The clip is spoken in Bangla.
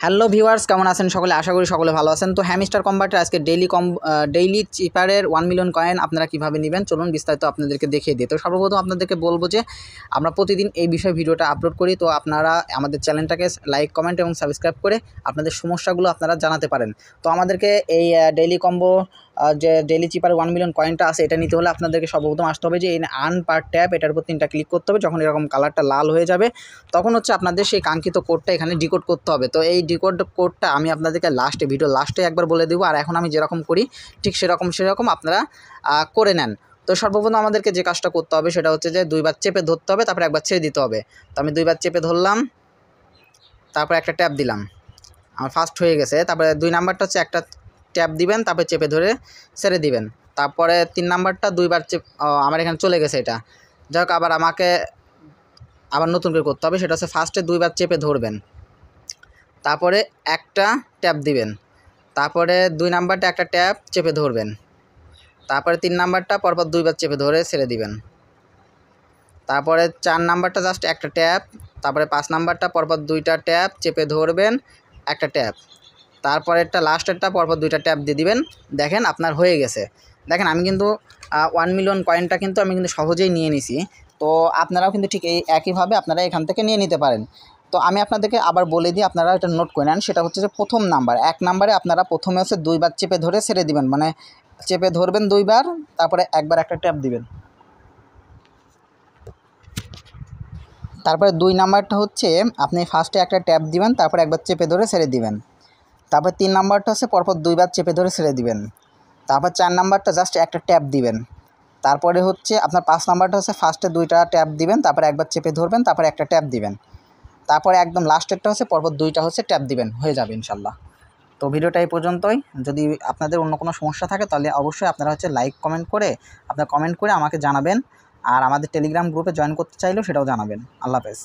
হ্যালো ভিউয়ার্স, কেমন আছেন সকলে? আশা করি সকলে ভালো আছেন। তো হ্যামস্টার কম্বাটের আজকে ডেইলি চিপারের 1 মিলিয়ন কয়েন আপনারা কীভাবে নেবেন চলুন বিস্তারিত আপনাদেরকে দেখিয়ে দিই। তো সর্বপ্রথম আপনাদেরকে বলবো যে আমরা প্রতিদিন এই বিষয়ে ভিডিওটা আপলোড করি। তো আপনারা আমাদের চ্যানেলটাকে লাইক, কমেন্ট এবং সাবস্ক্রাইব করে আপনাদের সমস্যাগুলো আপনারা জানাতে পারেন। তো আমাদেরকে এই ডেইলি কম্বো যে ডেইলি চিপার 1 মিলিয়ন কয়েনটা আছে এটা নিতে হলে আপনাদেরকে সর্বপ্রথম আসতে হবে যে এই আর্ন পার ট্যাপ এটার উপর 3টা ক্লিক করতে হবে। যখন এরকম কালারটা লাল হয়ে যাবে তখন হচ্ছে আপনাদের সেই কাঙ্ক্ষিত কোডটা এখানে ডিকোড করতে হবে। তো এই ডিকোড কোডটা আমি আপনাদেরকে ভিডিও লাস্টে একবার বলে দেবো, আর এখন আমি যেরকম করি ঠিক সেরকম আপনারা করে নেন। তো সর্বপ্রথম আমাদেরকে যে কাজটা করতে হবে সেটা হচ্ছে যে 2বার চেপে ধরতে হবে, তারপরে একবার ছেড়ে দিতে হবে। তো আমি 2বার চেপে ধরলাম, তারপরে একটা ট্যাপ দিলাম, আমার ফার্স্ট হয়ে গেছে। তারপরে 2 নাম্বারটা হচ্ছে একটা ট্যাপ দিবেন, তারপরে চেপে ধরে ছেড়ে দিবেন। তারপরে 3 নাম্বারটা 2বার আমার এখানে চলে গেছে এটা, যাই হোক আমাকে আবার নতুন করে করতে হবে। সেটা হচ্ছে ফার্স্টে 2বার চেপে ধরবেন, তারপরে একটা ট্যাপ দিবেন, তারপরে 2 নাম্বারটা একটা ট্যাপ চেপে ধরবেন, তারপরে 3 নাম্বারটা পরপর 2বার চেপে ধরে ছেড়ে দিবেন, তারপরে 4 নাম্বারটা জাস্ট একটা ট্যাপ, তারপরে 5 নাম্বারটা পরপর 2টা ট্যাপ চেপে ধরবেন, একটা ট্যাপ, তারপরেরটা লাস্টেরটা পরপর 2টা ট্যাপ দিয়ে দিবেন। দেখেন আপনার হয়ে গেছে। দেখেন আমি কিন্তু 1 মিলিয়ন কয়েনটা কিন্তু আমি কিন্তু সহজেই নিয়ে নিছি। তো আপনারাও কিন্তু ঠিক এই একইভাবে আপনারা এখান থেকে নিয়ে নিতে পারেন। তো আমি আপনাদেরকে আবার বলে দিই, আপনারা এটা নোট করে নেন। সেটা হচ্ছে যে প্রথম নাম্বার 1 নাম্বারে আপনারা প্রথমে হচ্ছে 2বার চেপে ধরে ছেড়ে দিবেন, মানে চেপে ধরবেন 2বার, তারপরে একবার একটা ট্যাপ দিবেন। তারপরে 2 নাম্বারটা হচ্ছে আপনি ফার্স্টে একটা ট্যাপ দিবেন, তারপরে একবার চেপে ধরে ছেড়ে দিবেন। তারপর 3 নাম্বারটা হচ্ছে পরপর 2বার চেপে ধরে ছেড়ে দিবেন। তারপর 4 নাম্বারটা জাস্ট একটা ট্যাপ দিবেন। তারপরে হচ্ছে আপনার 5 নাম্বারটা হচ্ছে ফার্স্টে 2টা ট্যাপ দিবেন, তারপরে একবার চেপে ধরবেন, তারপরে একটা ট্যাপ দিবেন। তারপরে একদম লাস্টেরটা হচ্ছে পরপর 2টা হচ্ছে ট্যাপ দিবেন, হয়ে যাবে ইনশাল্লাহ। তো ভিডিওটা এই পর্যন্তই। যদি আপনাদের অন্য কোনো সমস্যা থাকে তাহলে অবশ্যই আপনারা হচ্ছে কমেন্ট করে আমাকে জানাবেন। আর আমাদের টেলিগ্রাম গ্রুপে জয়েন করতে চাইলেও সেটাও জানাবেন। আল্লাহ হাফেজ।